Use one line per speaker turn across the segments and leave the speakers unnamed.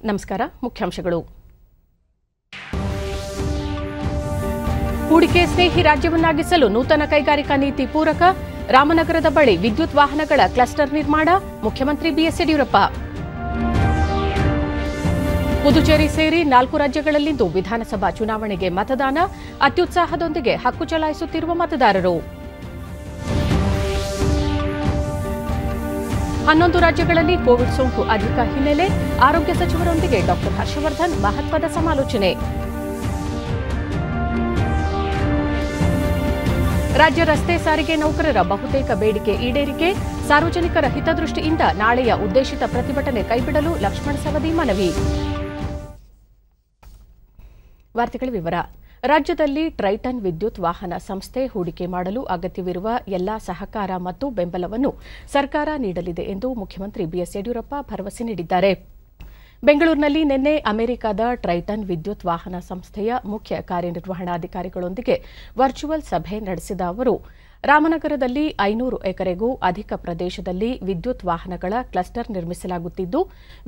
ನಮಸ್ಕಾರ. ಮುಖ್ಯಾಂಶಗಳು. ಹೂಡಿಕೆ ಸ್ನೇಹಿ ರಾಜ್ಯವನ್ನಾಗಿಸಲು ನೂತನ ಕೈಗಾರಿಕಾ ನೀತಿ ಪೂರಕ. ರಾಮನಗರದ ಬಳಿ ವಿದ್ಯುತ್ ವಾಹನಗಳ ಕ್ಲಸ್ಟರ್ ನಿರ್ಮಾಣ. ಮುಖ್ಯಮಂತ್ರಿ ಬಿಎಸ್ ಯಡಿಯೂರಪ್ಪ. ಪುದುಚೇರಿ ಸೇರಿ 4 ರಾಜ್ಯಗಳಲ್ಲಿಂದು ವಿಧಾನಸಭಾ ಚುನಾವಣೆಗೆ ಮತದಾನ. ಅತ್ಯುತ್ಸಾಹದೊಂದಿಗೆ ಹಕ್ಕು ಚಲಾಯಿಸುತ್ತಿರುವ ಮತದಾರರು. 11 ರಾಜ್ಯಗಳಲ್ಲಿ ಕೋವಿಡ್ ಸೋಂಕು ಅಧಿಕ ಹಿನ್ನೆಲೆ. ಆರೋಗ್ಯ ಸಚಿವರೊಂದಿಗೆ ಡಾ ಹರ್ಷವರ್ಧನ್ ಮಹತ್ವದ ಸಮಾಲೋಚನೆ. ರಾಜ್ಯ ರಸ್ತೆ ಸಾರಿಗೆ ನೌಕರರ ಬಹುತೇಕ ಬೇಡಿಕೆ ಈಡೇರಿಕೆ. ಸಾರ್ವಜನಿಕರ ಹಿತದೃಷ್ಟಿಯಿಂದ ನಾಳೆಯ ಉದ್ದೇಶಿತ ಪ್ರತಿಭಟನೆ ಕೈಬಿಡಲು ಲಕ್ಷ್ಮಣ ಸವದಿ ಮನವಿ. ವಾರ್ತೆಗಳ ವಿವರ. ರಾಜ್ಯದಲ್ಲಿ ಟ್ರೈಟನ್ ವಿದ್ಯುತ್ ವಾಹನ ಸಂಸ್ಥೆ ಹೂಡಿಕೆ ಮಾಡಲು ಅಗತ್ಯವಿರುವ ಎಲ್ಲಾ ಸಹಕಾರ ಮತ್ತು ಬೆಂಬಲವನ್ನು ಸರ್ಕಾರ ನೀಡಲಿದೆ ಎಂದು ಮುಖ್ಯಮಂತ್ರಿ ಬಿಎಸ್ ಯಡಿಯೂರಪ್ಪ ಭರವಸೆ ನೀಡಿದ್ದಾರೆ. ಬೆಂಗಳೂರಿನಲ್ಲಿ ನಿನ್ನೆ ಅಮೆರಿಕದ ಟ್ರೈಟನ್ ವಿದ್ಯುತ್ ವಾಹನ ಸಂಸ್ಥೆಯ ಮುಖ್ಯ ಕಾರ್ಯನಿರ್ವಹಣಾಧಿಕಾರಿಗಳೊಂದಿಗೆ ವರ್ಚುವಲ್ ಸಭೆ ನಡೆಸಿದ ಅವರು, ರಾಮನಗರದಲ್ಲಿ 500 ಎಕರೆಗೂ ಅಧಿಕ ಪ್ರದೇಶದಲ್ಲಿ ವಿದ್ಯುತ್ ವಾಹನಗಳ ಕ್ಲಸ್ಟರ್ ನಿರ್ಮಿಸಲಾಗುತ್ತಿದ್ದು,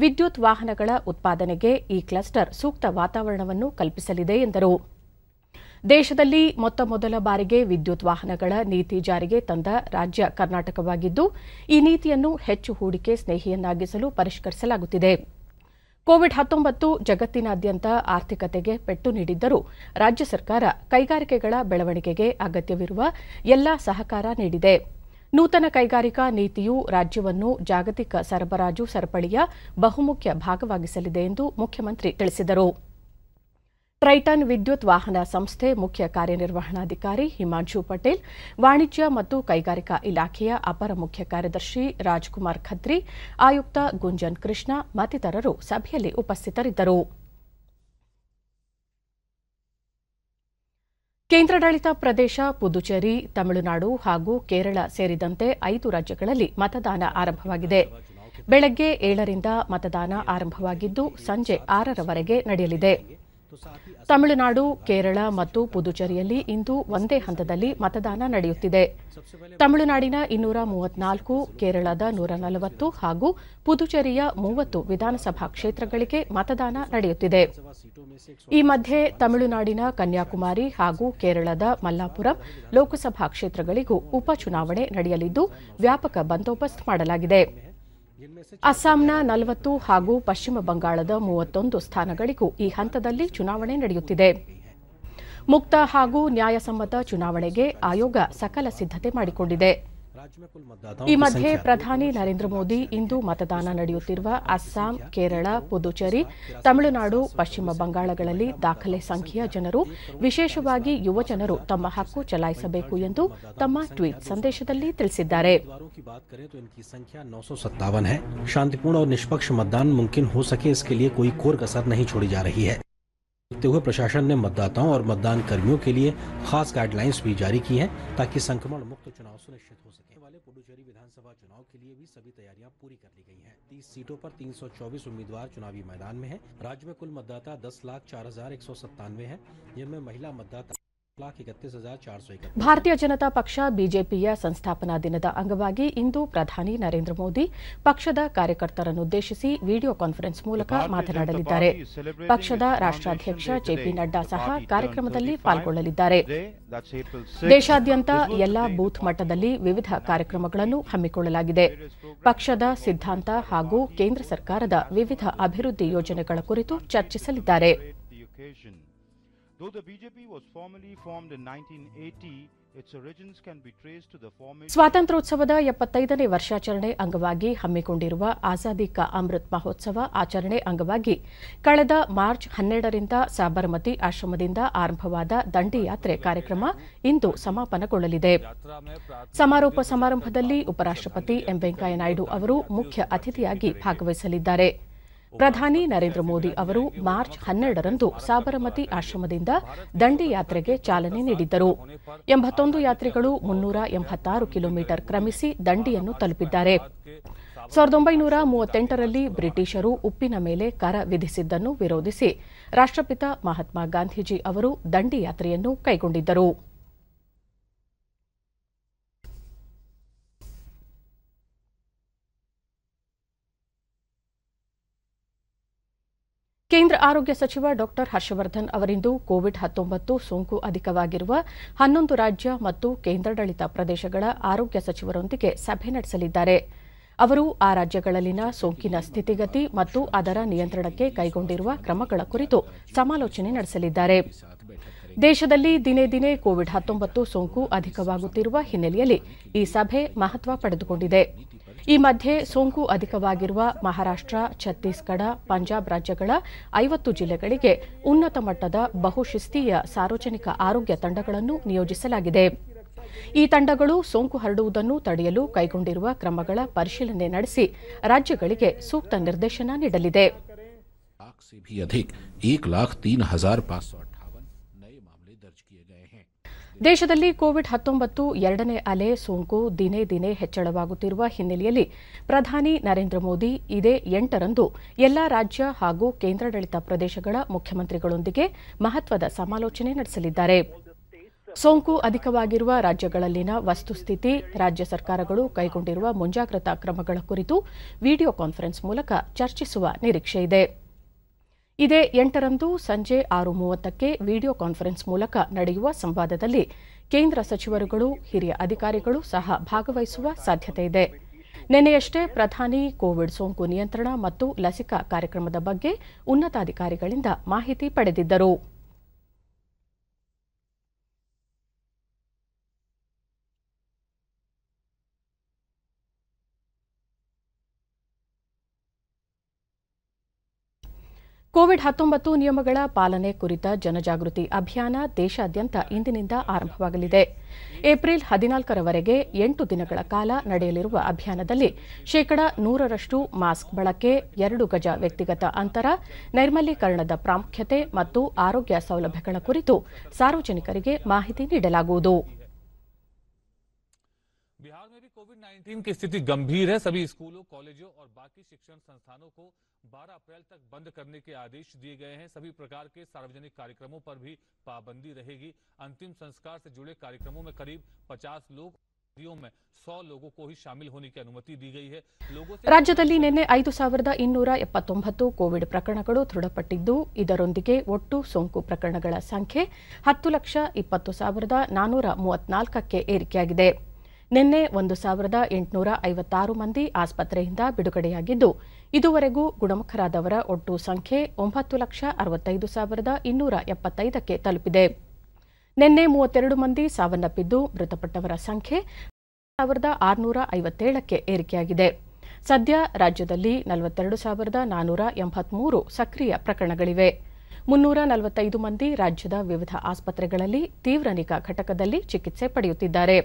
ವಿದ್ಯುತ್ ವಾಹನಗಳ ಉತ್ಪಾದನೆಗೆ ಈ ಕ್ಲಸ್ಟರ್ ಸೂಕ್ತ ವಾತಾವರಣವನ್ನು ಕಲ್ಪಿಸಲಿದೆ ಎಂದರು. ದೇಶದಲ್ಲಿ ಮೊತ್ತಮೊದಲ ಬಾರಿಗೆ ವಿದ್ಯುತ್ ವಾಹನಗಳ ನೀತಿ ಜಾರಿಗೆ ತಂದ ರಾಜ್ಯ ಕರ್ನಾಟಕವಾಗಿದ್ದು, ಈ ನೀತಿಯನ್ನು ಹೆಚ್ಚು ಹೂಡಿಕೆ ಸ್ನೇಹಿಯನ್ನಾಗಿಸಲು ಪರಿಷ್ಕರಿಸಲಾಗುತ್ತಿದೆ. ಕೋವಿಡ್-19 ಜಗತ್ತಿನಾದ್ಯಂತ ಆರ್ಥಿಕತೆಗೆ ಪೆಟ್ಟು ನೀಡಿದ್ದರೂ ರಾಜ್ಯ ಸರ್ಕಾರ ಕೈಗಾರಿಕೆಗಳ ಬೆಳವಣಿಗೆಗೆ ಅಗತ್ಯವಿರುವ ಎಲ್ಲಾ ಸಹಕಾರ ನೀಡಿದೆ. ನೂತನ ಕೈಗಾರಿಕಾ ನೀತಿಯು ರಾಜ್ಯವನ್ನು ಜಾಗತಿಕ ಸರಬರಾಜು ಸರಪಳಿಯ ಬಹುಮುಖ್ಯ ಭಾಗವಾಗಿಸಲಿದೆ ಎಂದು ಮುಖ್ಯಮಂತ್ರಿ ತಿಳಿಸಿದರು. ಟ್ರೈಟನ್ ವಿದ್ಯುತ್ ವಾಹನ ಸಂಸ್ಥೆ ಮುಖ್ಯ ಕಾರ್ಯನಿರ್ವಹಣಾಧಿಕಾರಿ ಹಿಮಾಂಶು ಪಟೇಲ್, ವಾಣಿಜ್ಯ ಮತ್ತು ಕೈಗಾರಿಕಾ ಇಲಾಖೆಯ ಅಪರ ಮುಖ್ಯ ಕಾರ್ಯದರ್ಶಿ ರಾಜ್ಕುಮಾರ್ ಖತ್ರಿ, ಆಯುಕ್ತ ಗುಂಜನ್ ಕೃಷ್ಣ ಮತ್ತಿತರರು ಸಭೆಯಲ್ಲಿ ಉಪಸ್ಥಿತರಿದ್ದರು. ಕೇಂದ್ರಾಡಳಿತ ಪ್ರದೇಶ ಪುದುಚೇರಿ, ತಮಿಳುನಾಡು ಹಾಗೂ ಕೇರಳ ಸೇರಿದಂತೆ 5 ರಾಜ್ಯಗಳಲ್ಲಿ ಮತದಾನ ಆರಂಭವಾಗಿದೆ. ಬೆಳಗ್ಗೆ 7ರಿಂದ ಮತದಾನ ಆರಂಭವಾಗಿದ್ದು ಸಂಜೆ 6ರವರೆಗೆ ನಡೆಯಲಿದೆ. ತಮಿಳುನಾಡು, ಕೇರಳ ಮತ್ತು ಪುದುಚೇರಿಯಲ್ಲಿ ಇಂದು ಒಂದೇ ಹಂತದಲ್ಲಿ ಮತದಾನ ನಡೆಯುತ್ತಿದೆ. ತಮಿಳುನಾಡಿನ 234, ಕೇರಳದ 140 ಹಾಗೂ ಪುದುಚೇರಿಯ 30 ವಿಧಾನಸಭಾ ಕ್ಷೇತ್ರಗಳಿಗೆ ಮತದಾನ ನಡೆಯುತ್ತಿದೆ. ಈ ಮಧ್ಯೆ ತಮಿಳುನಾಡಿನ ಕನ್ಯಾಕುಮಾರಿ ಹಾಗೂ ಕೇರಳದ ಮಲ್ಲಾಪುರಂ ಲೋಕಸಭಾ ಕ್ಷೇತ್ರಗಳಿಗೂ ಉಪಚುನಾವಣೆ ನಡೆಯಲಿದ್ದು ವ್ಯಾಪಕ ಬಂದೋಬಸ್ತ್ ಮಾಡಲಾಗಿದೆ. ಅಸ್ಸಾಂನ 40 ಹಾಗೂ ಪಶ್ಚಿಮ ಬಂಗಾಳದ 31 ಸ್ಥಾನಗಳಿಗೂ ಈ ಹಂತದಲ್ಲಿ ಚುನಾವಣೆ ನಡೆಯುತ್ತಿದೆ. ಮುಕ್ತ ಹಾಗೂ ನ್ಯಾಯಸಮ್ಮತ ಚುನಾವಣೆಗೆ ಆಯೋಗ ಸಕಲ ಸಿದ್ದತೆ ಮಾಡಿಕೊಂಡಿದೆ. ಈ ಮಧ್ಯೆ ಪ್ರಧಾನಿ ನರೇಂದ್ರ ಮೋದಿ ಇಂದು ಮತದಾನ ನಡೆಯುತ್ತಿರುವ ಅಸ್ಸಾಂ, ಕೇರಳ, ಪುದುಚೇರಿ, ತಮಿಳುನಾಡು, ಪಶ್ಚಿಮ ಬಂಗಾಳಗಳಲ್ಲಿ ದಾಖಲೆ ಸಂಖ್ಯೆಯ ಜನರು, ವಿಶೇಷವಾಗಿ ಯುವಜನರು ತಮ್ಮ ಹಕ್ಕು ಚಲಾಯಿಸಬೇಕು ಎಂದು ತಮ್ಮ ಟ್ವೀಟ್ ಸಂದೇಶದಲ್ಲಿ ತಿಳಿಸಿದ್ದಾರೆ.
शांतिपूर्ण और निष्पक्ष मतदान मुमकिन हो सके इसके लिए कोई कोर कसर नहीं छोड़ी जा रही है। देखते हुए प्रशासन ने मतदाताओं और मतदान कर्मियों के लिए खास गाइडलाइंस भी जारी की हैं ताकि संक्रमण मुक्त चुनाव सुनिश्चित हो सके। वाले पुडुचेरी विधानसभा चुनाव के लिए भी सभी तैयारियां पूरी कर ली गई हैं। 30 सीटों पर 324 उम्मीदवार चुनावी मैदान में हैं। राज्य में कुल मतदाता 10,04,197 हैं, जिनमें महिला मतदाता 1,31,401।
ಭಾರತೀಯ ಜನತಾ ಪಕ್ಷ ಬಿಜೆಪಿಯ ಸಂಸ್ಥಾಪನಾ ದಿನದ ಅಂಗವಾಗಿ ಇಂದು ಪ್ರಧಾನಿ ನರೇಂದ್ರ ಮೋದಿ ಪಕ್ಷದ ಕಾರ್ಯಕರ್ತರನ್ನುದ್ದೇಶಿಸಿ ವಿಡಿಯೋ ಕಾನ್ಫರೆನ್ಸ್ ಮೂಲಕ ಮಾತನಾಡಲಿದ್ದಾರೆ. ಪಕ್ಷದ ರಾಷ್ಟ್ರಾಧ್ಯಕ್ಷ ಜೆಪಿ ನಡ್ಡಾ ಸಹ ಕಾರ್ಯಕ್ರಮದಲ್ಲಿ ಪಾಲ್ಗೊಳ್ಳಲಿದ್ದಾರೆ. ದೇಶಾದ್ಯಂತ ಎಲ್ಲಾ ಬೂತ್ ಮಟ್ಟದಲ್ಲಿ ವಿವಿಧ ಕಾರ್ಯಕ್ರಮಗಳನ್ನು ಹಮ್ಮಿಕೊಳ್ಳಲಾಗಿದೆ. ಪಕ್ಷದ ಸಿದ್ಧಾಂತ ಹಾಗೂ ಕೇಂದ್ರ ಸರ್ಕಾರದ ವಿವಿಧ ಅಭಿವೃದ್ಧಿ ಯೋಜನೆಗಳ ಕುರಿತು ಚರ್ಚಿಸಲಿದ್ದಾರೆ.
Though the BJP was formally formed in 1980, its origins can be traced to the formation.
ಸ್ವಾತಂತ್ರ್ಯೋತ್ಸವದ 75ನೇ ವರ್ಷಾಚರಣೆ ಅಂಗವಾಗಿ ಹಮ್ಮಿಕೊಂಡಿರುವ ಆಜಾದಿ ಕಾ ಅಮೃತ್ ಮಹೋತ್ಸವ ಆಚರಣೆ ಅಂಗವಾಗಿ ಕಳೆದ ಮಾರ್ಚ್ 12ರಿಂದ ಸಾಬರಮತಿ ಆಶ್ರಮದಿಂದ ಆರಂಭವಾದ ದಂಡಿಯಾತ್ರೆ ಕಾರ್ಯಕ್ರಮ ಇಂದು ಸಮಾಪನಗೊಳ್ಳಲಿದೆ. ಸಮಾರೋಪ ಸಮಾರಂಭದಲ್ಲಿ ಉಪರಾಷ್ಟ್ರಪತಿ ಎಂ ವೆಂಕಯ್ಯ ನಾಯ್ಡು ಅವರು ಮುಖ್ಯ ಅತಿಥಿಯಾಗಿ ಭಾಗವಹಿಸಲಿದ್ದಾರೆ. ಪ್ರಧಾನಿ ನರೇಂದ್ರ ಮೋದಿ ಅವರು ಮಾರ್ಚ್ 12ರಂದು ಸಾಬರಮತಿ ಆಶ್ರಮದಿಂದ ದಂಡಿ ಯಾತ್ರೆಗೆ ಚಾಲನೆ ನೀಡಿದ್ದರು. 81 ಯಾತ್ರಿಗಳು 386 ಕಿಲೋಮೀಟರ್ ಕ್ರಮಿಸಿ ದಂಡಿಯನ್ನು ತಲುಪಿದ್ದಾರೆ. 1938ರಲ್ಲಿ ಬ್ರಿಟಿಷರು ಉಪ್ಪಿನ ಮೇಲೆ ಕರ ವಿಧಿಸಿದ್ದನ್ನು ವಿರೋಧಿಸಿ ರಾಷ್ಟ್ರಪಿತ ಮಹಾತ್ಮ ಗಾಂಧೀಜಿ ಅವರು ದಂಡಿ ಯಾತ್ರೆಯನ್ನು ಕೈಗೊಂಡಿದ್ದರು. ಕೇಂದ್ರ ಆರೋಗ್ಯ ಸಚಿವ ಡಾ ಹರ್ಷವರ್ಧನ್ ಅವರಿಂದು ಕೋವಿಡ್-19 ಸೋಂಕು ಅಧಿಕವಾಗಿರುವ 11 ರಾಜ್ಯ ಮತ್ತು ಕೇಂದ್ರಾಡಳಿತ ಪ್ರದೇಶಗಳ ಆರೋಗ್ಯ ಸಚಿವರೊಂದಿಗೆ ಸಭೆ ನಡೆಸಲಿದ್ದಾರೆ. ಅವರು ಆ ರಾಜ್ಯಗಳಲ್ಲಿನ ಸೋಂಕಿನ ಸ್ಥಿತಿಗತಿ ಮತ್ತು ಅದರ ನಿಯಂತ್ರಣಕ್ಕೆ ಕೈಗೊಂಡಿರುವ ಕ್ರಮಗಳ ಕುರಿತು ಸಮಾಲೋಚನೆ ನಡೆಸಲಿದ್ದಾರೆ. ದೇಶದಲ್ಲಿ ದಿನೇ ದಿನೇ ಕೋವಿಡ್-19 ಸೋಂಕು ಅಧಿಕವಾಗುತ್ತಿರುವ ಹಿನ್ನೆಲೆಯಲ್ಲಿ ಈ ಸಭೆ ಮಹತ್ವ ಪಡೆದುಕೊಂಡಿದೆ. ಈ ಮಧ್ಯೆ ಸೋಂಕು ಅಧಿಕವಾಗಿರುವ ಮಹಾರಾಷ್ಟ್ರ, ಛತ್ತೀಸ್ಗಢ, ಪಂಜಾಬ್ ರಾಜ್ಯಗಳ 50 ಜಿಲ್ಲೆಗಳಿಗೆ ಉನ್ನತ ಮಟ್ಟದ ಬಹುಶಿಸ್ತೀಯ ಸಾರ್ವಜನಿಕ ಆರೋಗ್ಯ ತಂಡಗಳನ್ನು ನಿಯೋಜಿಸಲಾಗಿದೆ. ಈ ತಂಡಗಳು ಸೋಂಕು ಹರಡುವುದನ್ನು ತಡೆಯಲು ಕೈಗೊಂಡಿರುವ ಕ್ರಮಗಳ ಪರಿಶೀಲನೆ ನಡೆಸಿ ರಾಜ್ಯಗಳಿಗೆ ಸೂಕ್ತ ನಿರ್ದೇಶನ ನೀಡಲಿದೆ. ದೇಶದಲ್ಲಿ ಕೋವಿಡ್-19 ಎರಡನೇ ಅಲೆ ಸೋಂಕು ದಿನೇ ದಿನೇ ಹೆಚ್ಚಳವಾಗುತ್ತಿರುವ ಹಿನ್ನೆಲೆಯಲ್ಲಿ ಪ್ರಧಾನಿ ನರೇಂದ್ರ ಮೋದಿ ಇದೇ 8ರಂದು ಎಲ್ಲಾ ರಾಜ್ಯ ಹಾಗೂ ಕೇಂದ್ರಾಡಳಿತ ಪ್ರದೇಶಗಳ ಮುಖ್ಯಮಂತ್ರಿಗಳೊಂದಿಗೆ ಮಹತ್ವದ ಸಮಾಲೋಚನೆ ನಡೆಸಲಿದ್ದಾರೆ. ಸೋಂಕು ಅಧಿಕವಾಗಿರುವ ರಾಜ್ಯಗಳಲ್ಲಿನ ವಸ್ತುಸ್ಥಿತಿ, ರಾಜ್ಯ ಸರ್ಕಾರಗಳು ಕೈಗೊಂಡಿರುವ ಮುಂಜಾಗ್ರತಾ ಕ್ರಮಗಳ ಕುರಿತು ವಿಡಿಯೋ ಕಾನ್ಫರೆನ್ಸ್ ಮೂಲಕ ಚರ್ಚಿಸುವ ನಿರೀಕ್ಷೆಯಿದೆ. ಇದೇ 8ರಂದು ಸಂಜೆ 6:30ಕ್ಕೆ ವಿಡಿಯೋ ಕಾನ್ಫರೆನ್ಸ್ ಮೂಲಕ ನಡೆಯುವ ಸಂವಾದದಲ್ಲಿ ಕೇಂದ್ರ ಸಚಿವರುಗಳು, ಹಿರಿಯ ಅಧಿಕಾರಿಗಳು ಸಹ ಭಾಗವಹಿಸುವ ಸಾಧ್ಯತೆಯಿದೆ. ನಿನ್ನೆಯಷ್ಟೇ ಪ್ರಧಾನಿ ಕೋವಿಡ್ ಸೋಂಕು ನಿಯಂತ್ರಣ ಮತ್ತು ಲಸಿಕಾ ಕಾರ್ಯಕ್ರಮದ ಬಗ್ಗೆ ಉನ್ನತಾಧಿಕಾರಿಗಳಿಂದ ಮಾಹಿತಿ ಪಡೆದಿದ್ದರು. ಕೋವಿಡ್-19 ನಿಯಮಗಳ ಪಾಲನೆ ಕುರಿತ ಜನಜಾಗೃತಿ ಅಭಿಯಾನ ದೇಶಾದ್ಯಂತ ಇಂದಿನಿಂದ ಆರಂಭವಾಗಲಿದೆ. ಏಪ್ರಿಲ್ 14ರವರೆಗೆ 8 ದಿನಗಳ ಕಾಲ ನಡೆಯಲಿರುವ ಅಭಿಯಾನದಲ್ಲಿ 100% ಮಾಸ್ಕ್ ಬಳಕೆ, 2 ಗಜ ವ್ಯಕ್ತಿಗತ ಅಂತರ, ನೈರ್ಮಲೀಕರಣದ ಪ್ರಾಮುಖ್ಯತೆ ಮತ್ತು ಆರೋಗ್ಯ ಸೌಲಭ್ಯಗಳ ಕುರಿತು ಸಾರ್ವಜನಿಕರಿಗೆ ಮಾಹಿತಿ ನೀಡಲಾಗುವುದು.
बिहार में भी कोविड-19 की स्थिति गंभीर है। सभी स्कूलों, कॉलेजों और बाकी शिक्षण संस्थानों को 12 अप्रैल तक बंद करने के आदेश दिए गए हैं। सभी प्रकार के सार्वजनिक कार्यक्रमों पर भी पाबंदी रहेगी। अंतिम संस्कार से जुड़े कार्यक्रमों में करीब 50 लोग, में 100 लोगों को ही शामिल होने की अनुमति दी गई है।
ರಾಜ್ಯದಲ್ಲಿ ನಿನ್ನೆ 5279 ಕೋವಿಡ್ ಪ್ರಕರಣಗಳು ದೃಢಪಟ್ಟಿದ್ದು, ಇದರೊಂದಿಗೆ ಒಟ್ಟು ಸೋಂಕು ಪ್ರಕರಣಗಳ ಸಂಖ್ಯೆ 10,20,434ಕ್ಕೆ ಏರಿಕೆಯಾಗಿದೆ. ನಿನ್ನೆ 1856 ಮಂದಿ ಆಸ್ಪತ್ರೆಯಿಂದ ಬಿಡುಗಡೆಯಾಗಿದ್ದು, ಇದುವರೆಗೂ ಗುಣಮುಖರಾದವರ ಒಟ್ಟು ಸಂಖ್ಯೆ 9,65,275ಕ್ಕೆ ತಲುಪಿದೆ. ನಿನ್ನೆ 32 ಮಂದಿ ಸಾವನ್ನಪ್ಪಿದ್ದು, ಮೃತಪಟ್ಟವರ ಸಂಖ್ಯೆ 6,657ಕ್ಕೆ ಏರಿಕೆಯಾಗಿದೆ. ಸದ್ಯ ರಾಜ್ಯದಲ್ಲಿ 42,483 ಸಕ್ರಿಯ ಪ್ರಕರಣಗಳಿವೆ. 345 ಮಂದಿ ರಾಜ್ಯದ ವಿವಿಧ ಆಸ್ಪತ್ರೆಗಳಲ್ಲಿ ತೀವ್ರ ನಿಗಾ ಘಟಕದಲ್ಲಿ ಚಿಕಿತ್ಸೆ ಪಡೆಯುತ್ತಿದ್ದಾರೆ.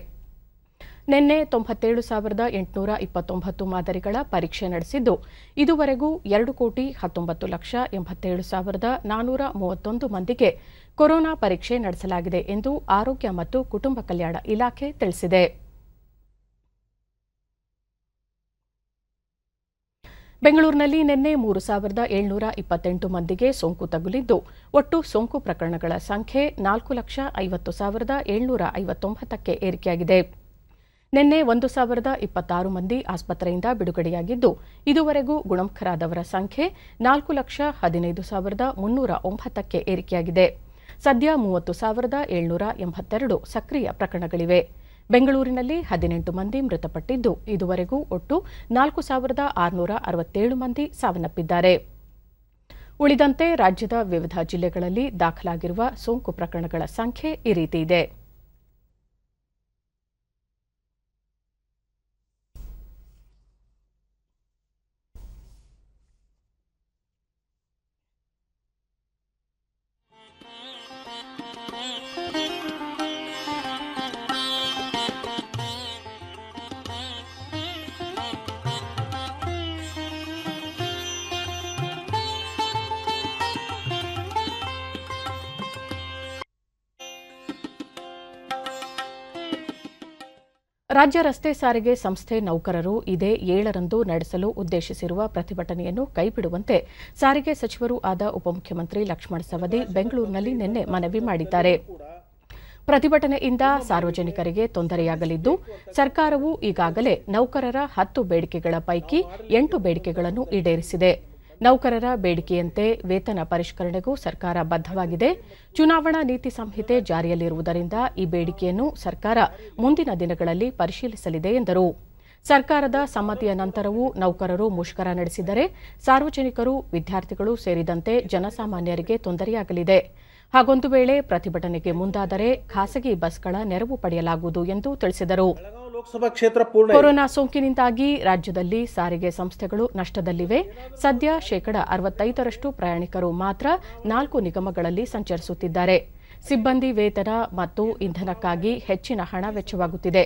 ನಿನ್ನೆ 97,829 ಮಾದರಿಗಳ ಪರೀಕ್ಷೆ ನಡೆಸಿದ್ದು, ಇದುವರೆಗೂ 2,19,87,431 ಮಂದಿಗೆ ಕೊರೋನಾ ಪರೀಕ್ಷೆ ನಡೆಸಲಾಗಿದೆ ಎಂದು ಆರೋಗ್ಯ ಮತ್ತು ಕುಟುಂಬ ಕಲ್ಯಾಣ ಇಲಾಖೆ ತಿಳಿಸಿದೆ. ಬೆಂಗಳೂರಿನಲ್ಲಿ ನಿನ್ನೆ 3,728 ಮಂದಿಗೆ ಸೋಂಕು ತಗುಲಿದ್ದು, ಒಟ್ಟು ಸೋಂಕು ಪ್ರಕರಣಗಳ ಸಂಖ್ಯೆ 4,50,759ಕ್ಕೆ ಏರಿಕೆಯಾಗಿದೆ. ನಿನ್ನೆ 1,026 ಮಂದಿ ಆಸ್ಪತ್ರೆಯಿಂದ ಬಿಡುಗಡೆಯಾಗಿದ್ದು, ಇದುವರೆಗೂ ಗುಣಮುಖರಾದವರ ಸಂಖ್ಯೆ 4,15,309ಕ್ಕೆ ಏರಿಕೆಯಾಗಿದೆ. ಸದ್ಯ 30,782 ಸಕ್ರಿಯ ಪ್ರಕರಣಗಳಿವೆ. ಬೆಂಗಳೂರಿನಲ್ಲಿ 18 ಮಂದಿ ಮೃತಪಟ್ಟಿದ್ದು, ಇದುವರೆಗೂ ಒಟ್ಟು 4,667 ಮಂದಿ ಸಾವನ್ನಪ್ಪಿದ್ದಾರೆ. ಉಳಿದಂತೆ ರಾಜ್ಯದ ವಿವಿಧ ಜಿಲ್ಲೆಗಳಲ್ಲಿ ದಾಖಲಾಗಿರುವ ಸೋಂಕು ಪ್ರಕರಣಗಳ ಸಂಖ್ಯೆ ಈ ರೀತಿ ಇದೆ. ರಾಜ್ಯ ರಸ್ತೆ ಸಾರಿಗೆ ಸಂಸ್ಥೆ ನೌಕರರು ಇದೇ 7ರಂದು ನಡೆಸಲು ಉದ್ದೇಶಿಸಿರುವ ಪ್ರತಿಭಟನೆಯನ್ನು ಕೈಬಿಡುವಂತೆ ಸಾರಿಗೆ ಸಚಿವರೂ ಆದ ಉಪಮುಖ್ಯಮಂತ್ರಿ ಲಕ್ಷ್ಮಣ ಸವದಿ ಬೆಂಗಳೂರಿನಲ್ಲಿ ನಿನ್ನೆ ಮನವಿ ಮಾಡಿದ್ದಾರೆ. ಪ್ರತಿಭಟನೆಯಿಂದ ಸಾರ್ವಜನಿಕರಿಗೆ ತೊಂದರೆಯಾಗಲಿದ್ದು, ಸರ್ಕಾರವು ಈಗಾಗಲೇ ನೌಕರರ 10 ಬೇಡಿಕೆಗಳ ಪೈಕಿ 8 ಬೇಡಿಕೆಗಳನ್ನು ಈಡೇರಿಸಿದೆ. ನೌಕರರ ಬೇಡಿಕೆಯಂತೆ ವೇತನ ಪರಿಷ್ಕರಣೆಗೂ ಸರ್ಕಾರ ಬದ್ಧವಾಗಿದೆ. ಚುನಾವಣಾ ನೀತಿ ಸಂಹಿತೆ ಜಾರಿಯಲ್ಲಿರುವುದರಿಂದ ಈ ಬೇಡಿಕೆಯನ್ನು ಸರ್ಕಾರ ಮುಂದಿನ ದಿನಗಳಲ್ಲಿ ಪರಿಶೀಲಿಸಲಿದೆ ಎಂದರು. ಸರ್ಕಾರದ ಸಮ್ಮತಿಯ ನಂತರವೂ ನೌಕರರು ಮುಷ್ಕರ ನಡೆಸಿದರೆ ಸಾರ್ವಜನಿಕರು, ವಿದ್ಯಾರ್ಥಿಗಳು ಸೇರಿದಂತೆ ಜನಸಾಮಾನ್ಯರಿಗೆ ತೊಂದರೆಯಾಗಲಿದೆ. ಹಾಗೊಂದು ವೇಳೆ ಪ್ರತಿಭಟನೆಗೆ ಮುಂದಾದರೆ ಖಾಸಗಿ ಬಸ್ಗಳ ನೆರವು ಪಡೆಯಲಾಗುವುದು ಎಂದು ತಿಳಿಸಿದರು. ಕೊರೋನಾ ಸೋಂಕಿನಿಂದಾಗಿ ರಾಜ್ಯದಲ್ಲಿ ಸಾರಿಗೆ ಸಂಸ್ಥೆಗಳು ನಷ್ಟದಲ್ಲಿವೆ. ಸದ್ಯ 65% ಪ್ರಯಾಣಿಕರು ಮಾತ್ರ 4 ನಿಗಮಗಳಲ್ಲಿ ಸಂಚರಿಸುತ್ತಿದ್ದಾರೆ. ಸಿಬ್ಬಂದಿ ವೇತನ ಮತ್ತು ಇಂಧನಕ್ಕಾಗಿ ಹೆಚ್ಚಿನ ಹಣ ವೆಚ್ಚವಾಗುತ್ತಿದೆ.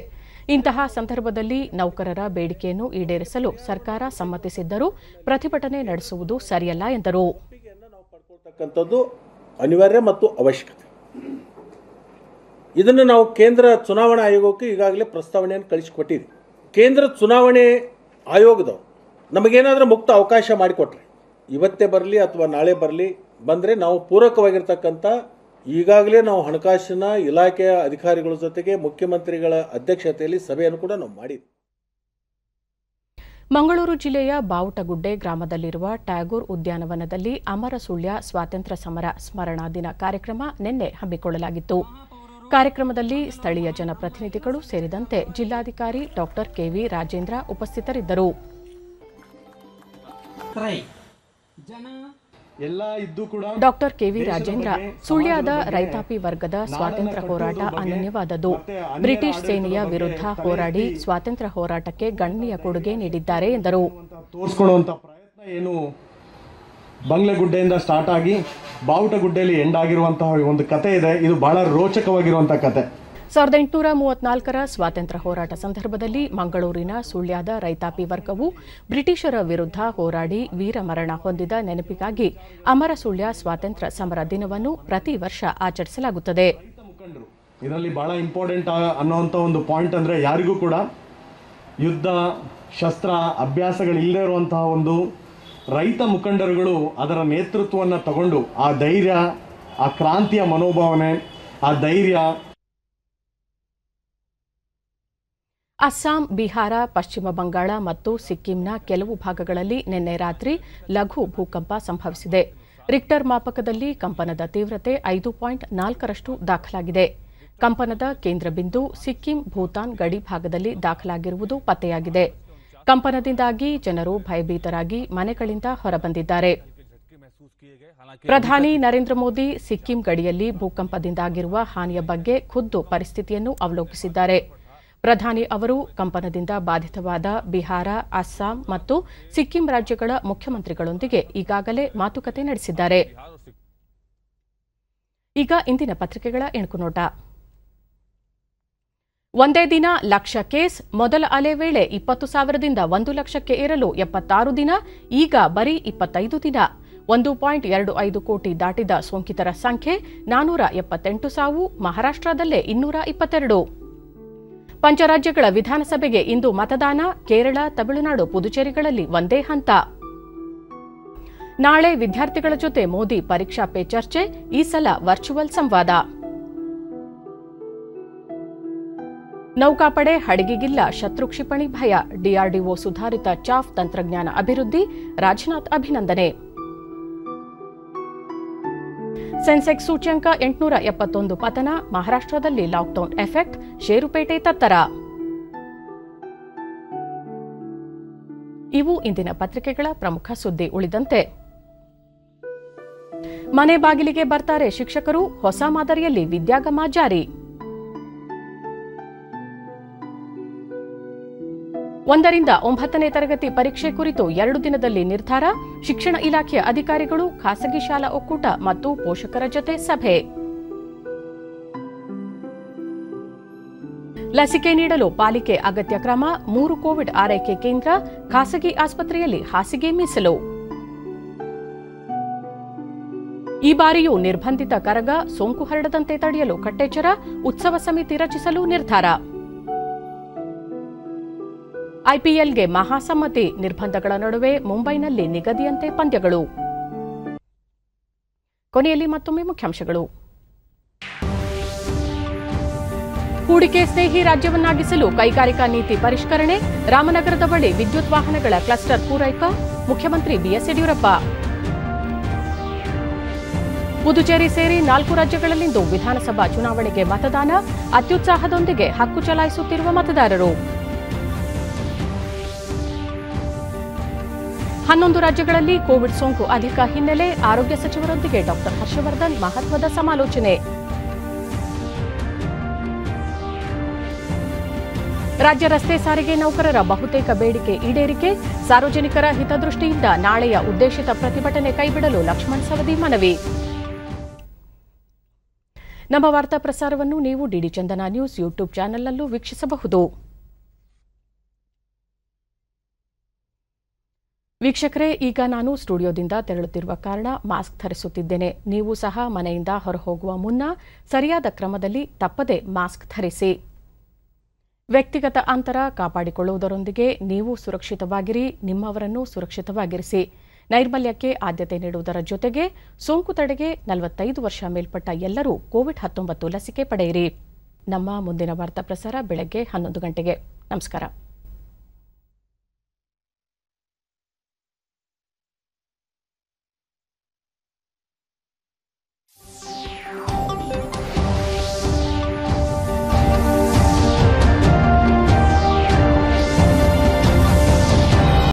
ಇಂತಹ ಸಂದರ್ಭದಲ್ಲಿ ನೌಕರರ ಬೇಡಿಕೆಯನ್ನು ಈಡೇರಿಸಲು ಸರ್ಕಾರ ಸಮ್ಮತಿಸಿದ್ದರೂ ಪ್ರತಿಭಟನೆ ನಡೆಸುವುದು ಸರಿಯಲ್ಲ ಎಂದರು.
ಅನಿವಾರ್ಯ ಮತ್ತು ಅವಶ್ಯಕತೆ. ಇದನ್ನು ನಾವು ಕೇಂದ್ರ ಚುನಾವಣಾ ಆಯೋಗಕ್ಕೆ ಈಗಾಗಲೇ ಪ್ರಸ್ತಾವನೆಯನ್ನು ಕಳಿಸಿಕೊಟ್ಟಿದ್ದೀವಿ. ಕೇಂದ್ರ ಚುನಾವಣೆ ಆಯೋಗದವರು ನಮಗೇನಾದರೂ ಮುಕ್ತ ಅವಕಾಶ ಮಾಡಿಕೊಟ್ರೆ, ಇವತ್ತೇ ಬರಲಿ ಅಥವಾ ನಾಳೆ ಬರಲಿ, ಬಂದರೆ ನಾವು ಪೂರಕವಾಗಿರ್ತಕ್ಕಂಥ ಈಗಾಗಲೇ ನಾವು ಹಣಕಾಸಿನ ಇಲಾಖೆಯ ಅಧಿಕಾರಿಗಳ ಜೊತೆಗೆ ಮುಖ್ಯಮಂತ್ರಿಗಳ ಅಧ್ಯಕ್ಷತೆಯಲ್ಲಿ ಸಭೆಯನ್ನು ಕೂಡ ನಾವು ಮಾಡಿದ್ವಿ.
ಮಂಗಳೂರು ಜಿಲ್ಲೆಯ ಬಾವುಟಗುಡ್ಡೆ ಗ್ರಾಮದಲ್ಲಿರುವ ಟ್ಯಾಗೋರ್ ಉದ್ಯಾನವನದಲ್ಲಿ ಅಮರ ಸುಳ್ಯ ಸ್ವಾತಂತ್ರ್ಯ ಸಮರ ಸ್ಮರಣಾ ದಿನ ಕಾರ್ಯಕ್ರಮ ನಿನ್ನೆ ಹಮ್ಮಿಕೊಳ್ಳಲಾಗಿತ್ತು. ಕಾರ್ಯಕ್ರಮದಲ್ಲಿ ಸ್ಥಳೀಯ ಜನಪ್ರತಿನಿಧಿಗಳು ಸೇರಿದಂತೆ ಜಿಲ್ಲಾಧಿಕಾರಿ ಡಾ ಕೆವಿ ರಾಜೇಂದ್ರ ಉಪಸ್ಥಿತರಿದ್ದರು. ಡಾ ಕೆವಿ ರಾಜೇಂದ್ರ ಸುಳ್ಯದ ರೈತಾಪಿ ವರ್ಗದ ಸ್ವಾತಂತ್ರ್ಯ ಹೋರಾಟ ಅನನ್ಯವಾದದ್ದು. ಬ್ರಿಟಿಷ್ ಸೇನೆಯ ವಿರುದ್ಧ ಹೋರಾಡಿ ಸ್ವಾತಂತ್ರ್ಯ ಹೋರಾಟಕ್ಕೆ ಗಣನೀಯ ಕೊಡುಗೆ ನೀಡಿದ್ದಾರೆ ಎಂದರು.
ತೋರಿಸ್ಕೊಳ್ಳುವಂತ ಪ್ರಯತ್ನ ಏನು ಬಂಗ್ಲೆಗುಡ್ಡೆಯಿಂದ ಸ್ಟಾರ್ಟ್ ಆಗಿ ಬಾವುಟಗುಡ್ಡೆಯಲ್ಲಿ ಎಂಡ್ ಆಗಿರುವಂತಹ ಒಂದು ಕತೆ ಇದೆ. ಇದು ಬಹಳ ರೋಚಕವಾಗಿರುವಂತಹ ಕತೆ.
1834ರ ಸ್ವಾತಂತ್ರ್ಯ ಹೋರಾಟ ಸಂದರ್ಭದಲ್ಲಿ ಮಂಗಳೂರಿನ ಸುಳ್ಯದ ರೈತಾಪಿ ವರ್ಗವು ಬ್ರಿಟಿಷರ ವಿರುದ್ಧ ಹೋರಾಡಿ ವೀರಮರಣ ಹೊಂದಿದ ನೆನಪಿಗಾಗಿ ಅಮರ ಸುಳ್ಯ ಸ್ವಾತಂತ್ರ್ಯ ಸಮರ ದಿನವನ್ನು ಪ್ರತಿ ವರ್ಷ ಆಚರಿಸಲಾಗುತ್ತದೆ.
ಇದರಲ್ಲಿ ಬಹಳ ಇಂಪಾರ್ಟೆಂಟ್ ಅನ್ನುವಂಥ ಒಂದು ಪಾಯಿಂಟ್ ಅಂದರೆ, ಯಾರಿಗೂ ಕೂಡ ಯುದ್ಧ ಶಸ್ತ್ರ ಅಭ್ಯಾಸಗಳಿಲ್ಲದೆ ಇರುವಂತಹ ಒಂದು ರೈತ ಮುಖಂಡರುಗಳು ಅದರ ನೇತೃತ್ವವನ್ನು ತಗೊಂಡು ಆ ಧೈರ್ಯ, ಆ ಕ್ರಾಂತಿಯ ಮನೋಭಾವನೆ, ಆ ಧೈರ್ಯ.
ಅಸ್ಸಾಂ, ಬಿಹಾರ, ಪಶ್ಚಿಮ ಬಂಗಾಳ ಮತ್ತು ಸಿಕ್ಕಿಂನ ಕೆಲವು ಭಾಗಗಳಲ್ಲಿ ನಿನ್ನೆ ರಾತ್ರಿ ಲಘು ಭೂಕಂಪ ಸಂಭವಿಸಿದೆ. ರಿಕ್ಟರ್ ಮಾಪಕದಲ್ಲಿ ಕಂಪನದ ತೀವ್ರತೆ 5.4ರಷ್ಟು ದಾಖಲಾಗಿದೆ. ಕಂಪನದ ಕೇಂದ್ರ ಬಿಂದು ಸಿಕ್ಕಿಂ ಭೂತಾನ್ ಗಡಿ ಭಾಗದಲ್ಲಿ ದಾಖಲಾಗಿರುವುದು ಪತ್ತೆಯಾಗಿದೆ. ಕಂಪನದಿಂದಾಗಿ ಜನರು ಭಯಭೀತರಾಗಿ ಮನೆಗಳಿಂದ ಹೊರಬಂದಿದ್ದಾರೆ. ಪ್ರಧಾನಿ ನರೇಂದ್ರ ಮೋದಿ ಸಿಕ್ಕಿಂ ಗಡಿಯಲ್ಲಿ ಭೂಕಂಪದಿಂದಾಗಿರುವ ಹಾನಿಯ ಬಗ್ಗೆ ಖುದ್ದು ಪರಿಸ್ಥಿತಿಯನ್ನು ಅವಲೋಕಿಸಿದ್ದಾರೆ. ಪ್ರಧಾನಿ ಅವರು ಕಂಪನದಿಂದ ಬಾಧಿತವಾದ ಬಿಹಾರ, ಅಸ್ಸಾಂ ಮತ್ತು ಸಿಕ್ಕಿಂ ರಾಜ್ಯಗಳ ಮುಖ್ಯಮಂತ್ರಿಗಳೊಂದಿಗೆ ಈಗಾಗಲೇ ಮಾತುಕತೆ ನಡೆಸಿದ್ದಾರೆ. ಈಗ ಇಂದಿನ ಪತ್ರಿಕೆಗಳ ಎಣುಕುನೋಟ. ಒಂದೇ ದಿನ 1,00,000 ಕೇಸ್. ಮೊದಲ ಅಲೆ ವೇಳೆ 20,000ದಿಂದ 1 ಲಕ್ಷಕ್ಕೆ ಏರಲು 76 ದಿನ. ಈಗ ಬರೀ 25 ದಿನ. 1.25 ಕೋಟಿ ದಾಟಿದ ಸೋಂಕಿತರ ಸಂಖ್ಯೆ 478 ಸಾವು. ಮಹಾರಾಷ್ಟ್ರದಲ್ಲೇ 222. ಪಂಚರಾಜ್ಯಗಳ ವಿಧಾನಸಭೆಗೆ ಇಂದು ಮತದಾನ. ಕೇರಳ, ತಮಿಳುನಾಡು, ಪುದುಚೇರಿಗಳಲ್ಲಿ ಒಂದೇ ಹಂತ. ನಾಳೆ ವಿದ್ಯಾರ್ಥಿಗಳ ಜೊತೆ ಮೋದಿ ಪರೀಕ್ಷಾ ಪೇ ಚರ್ಚೆ. ಈ ಸಲ ವರ್ಚುವಲ್ ಸಂವಾದ. ನೌಕಾಪಡೆ ಹಡಗಿಗಿಲ್ಲ ಶತ್ರು ಕ್ಷಿಪಣಿ ಭಯ. ಡಿಆರ್ಡಿಒ ಸುಧಾರಿತ ಚಾಫ್ ತಂತ್ರಜ್ಞಾನ ಅಭಿವೃದ್ಧಿ. ರಾಜನಾಥ್ ಅಭಿನಂದನೆ. ಸೆನ್ಸೆಕ್ಸ್ ಸೂಚ್ಯಂಕ 871 ಪತನ. ಮಹಾರಾಷ್ಟ್ರದಲ್ಲಿ ಲಾಕ್ಡೌನ್ ಎಫೆಕ್ಟ್. ಷೇರುಪೇಟೆ ತತ್ತರ. ಇವು ಇಂದಿನ ಪತ್ರಿಕೆಗಳ ಪ್ರಮುಖ ಸುದ್ದಿ. ಉಳಿದಂತೆ ಮನೆ ಬಾಗಿಲಿಗೆ ಬರ್ತಾರೆ ಶಿಕ್ಷಕರು. ಹೊಸ ಮಾದರಿಯಲ್ಲಿ ವಿದ್ಯಾಗಮ ಜಾರಿ. 1ರಿಂದ 9ನೇ ತರಗತಿ ಪರೀಕ್ಷೆ ಕುರಿತು 2 ದಿನದಲ್ಲಿ ನಿರ್ಧಾರ. ಶಿಕ್ಷಣ ಇಲಾಖೆಯ ಅಧಿಕಾರಿಗಳು, ಖಾಸಗಿ ಶಾಲಾ ಒಕ್ಕೂಟ ಮತ್ತು ಪೋಷಕರ ಜೊತೆ ಸಭೆ. ಲಸಿಕೆ ನೀಡಲು ಪಾಲಿಕೆ ಅಗತ್ಯ ಕ್ರಮ. 3 ಕೋವಿಡ್ ಆರೈಕೆ ಕೇಂದ್ರ. ಖಾಸಗಿ ಆಸ್ಪತ್ರೆಯಲ್ಲಿ ಹಾಸಿಗೆ ಮೀಸಲು. ಈ ಬಾರಿಯೂ ನಿರ್ಬಂಧಿತ ಕರಗ. ಸೋಂಕು ಹರಡದಂತೆ ತಡೆಯಲು ಕಟ್ಟೆಚ್ಚರ. ಉತ್ಸವ ಸಮಿತಿ ರಚಿಸಲು ನಿರ್ಧಾರ. ಐಪಿಎಲ್ಗೆ ಮಹಾಸಮ್ಮತಿ. ನಿರ್ಬಂಧಗಳ ನಡುವೆ ಮುಂಬೈನಲ್ಲಿ ನಿಗದಿಯಂತೆ ಪಂದ್ಯಗಳು. ಕೊನೆಯಲ್ಲಿ ಮತ್ತೊಮ್ಮೆ ಮುಖ್ಯಾಂಶಗಳು. ಹೂಡಿಕೆ ಸ್ನೇಹಿ ರಾಜ್ಯವನ್ನಾಗಿಸಲು ಕೈಗಾರಿಕಾ ನೀತಿ ಪರಿಷ್ಕರಣೆ, ರಾಮನಗರದ ಬಳಿ ವಿದ್ಯುತ್ ವಾಹನಗಳ ಕ್ಲಸ್ಟರ್ ಪೂರೈಕೆ, ಮುಖ್ಯಮಂತ್ರಿ ಬಿಎಸ್ ಯಡಿಯೂರಪ್ಪ. ಪುದುಚೇರಿ ಸೇರಿ 4 ರಾಜ್ಯಗಳಲ್ಲಿಂದು ವಿಧಾನಸಭಾ ಚುನಾವಣೆಗೆ ಮತದಾನ, ಅತ್ಯುತ್ಸಾಹದೊಂದಿಗೆ ಹಕ್ಕು ಚಲಾಯಿಸುತ್ತಿರುವ ಮತದಾರರು. 11 ರಾಜ್ಯಗಳಲ್ಲಿ ಕೋವಿಡ್ ಸೋಂಕು ಅಧಿಕ ಹಿನ್ನೆಲೆ, ಆರೋಗ್ಯ ಸಚಿವರೊಂದಿಗೆ ಡಾ ಹರ್ಷವರ್ಧನ್ ಮಹತ್ವದ ಸಮಾಲೋಚನೆ. ರಾಜ್ಯ ರಸ್ತೆ ಸಾರಿಗೆ ನೌಕರರ ಬಹುತೇಕ ಬೇಡಿಕೆ ಈಡೇರಿಕೆ, ಸಾರ್ವಜನಿಕರ ಹಿತದೃಷ್ಟಿಯಿಂದ ನಾಳೆಯ ಉದ್ದೇಶಿತ ಪ್ರತಿಭಟನೆ ಕೈಬಿಡಲು ಲಕ್ಷ್ಮಣ್ ಸವದಿ ಮನವಿ. ನಮ್ಮ ವಾರ್ತಾ ಪ್ರಸಾರವನ್ನು ನೀವು ಡಿಡಿ ಚಂದನ ನ್ಯೂಸ್ ಯೂಟ್ಯೂಬ್ ಚಾನೆಲ್ನಲ್ಲೂ ವೀಕ್ಷಿಸಬಹುದು. ವೀಕ್ಷಕರೇ, ಈಗ ನಾನು ಸ್ಟುಡಿಯೋದಿಂದ ತೆರಳುತ್ತಿರುವ ಕಾರಣ ಮಾಸ್ಕ್ ಧರಿಸುತ್ತಿದ್ದೇನೆ. ನೀವು ಸಹ ಮನೆಯಿಂದ ಹೊರಹೋಗುವ ಮುನ್ನ ಸರಿಯಾದ ಕ್ರಮದಲ್ಲಿ ತಪ್ಪದೆ ಮಾಸ್ಕ್ ಧರಿಸಿ. ವ್ಯಕ್ತಿಗತ ಅಂತರ ಕಾಪಾಡಿಕೊಳ್ಳುವುದರೊಂದಿಗೆ ನೀವು ಸುರಕ್ಷಿತವಾಗಿರಿ, ನಿಮ್ಮವರನ್ನು ಸುರಕ್ಷಿತವಾಗಿರಿಸಿ. ನೈರ್ಮಲ್ಯಕ್ಕೆ ಆದ್ಯತೆ ನೀಡುವುದರ ಜೊತೆಗೆ ಸೋಂಕು ತಡೆಗೆ 45 ವರ್ಷ ಮೇಲ್ಪಟ್ಟ ಎಲ್ಲರೂ ಕೋವಿಡ್-19 ಲಸಿಕೆ ಪಡೆಯಿರಿ. ನಮ್ಮ ಮುಂದಿನ ವಾರ್ತಾ ಪ್ರಸಾರ ಬೆಳಗ್ಗೆ 11 ಗಂಟೆಗೆ. ನಮಸ್ಕಾರ.